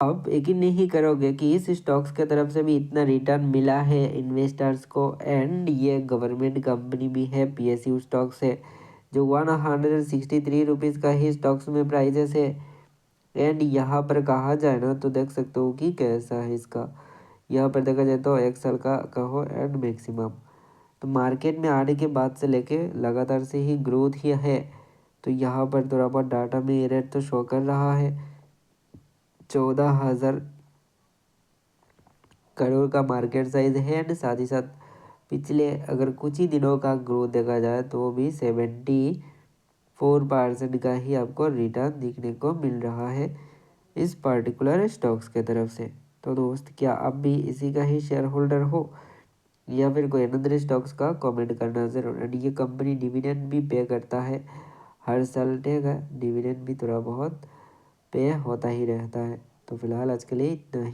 आप यकीन नहीं करोगे कि इस स्टॉक्स के तरफ से भी इतना रिटर्न मिला है इन्वेस्टर्स को। एंड ये गवर्नमेंट कंपनी भी है, पीएसयू स्टॉक्स है, जो 163 रुपीज़ का ही स्टॉक्स में प्राइजेस है। एंड यहाँ पर कहा जाए ना तो देख सकते हो कि कैसा है इसका। यहाँ पर देखा जाए तो 1 साल का कहो एंड मैक्सिमम, तो मार्केट में आने के बाद से लेके लगातार से ही ग्रोथ ही है। तो यहाँ पर थोड़ा बहुत डाटा में ये रेट तो शो कर रहा है 14,000 करोड़ का मार्केट साइज है। एंड साथ ही साथ पिछले अगर कुछ ही दिनों का ग्रोथ देखा जाए तो भी 74% का ही आपको रिटर्न दिखने को मिल रहा है इस पर्टिकुलर स्टॉक्स के तरफ से। तो दोस्त, क्या आप भी इसी का ही शेयर होल्डर हो या फिर कोई अनदर स्टॉक्स का कमेंट करना ज़रूर। एंड ये कंपनी डिविडेंड भी पे करता है हर साल, ठीक है। डिविडेंड भी थोड़ा बहुत पे होता ही रहता है। तो फिलहाल आज के लिए इतना ही।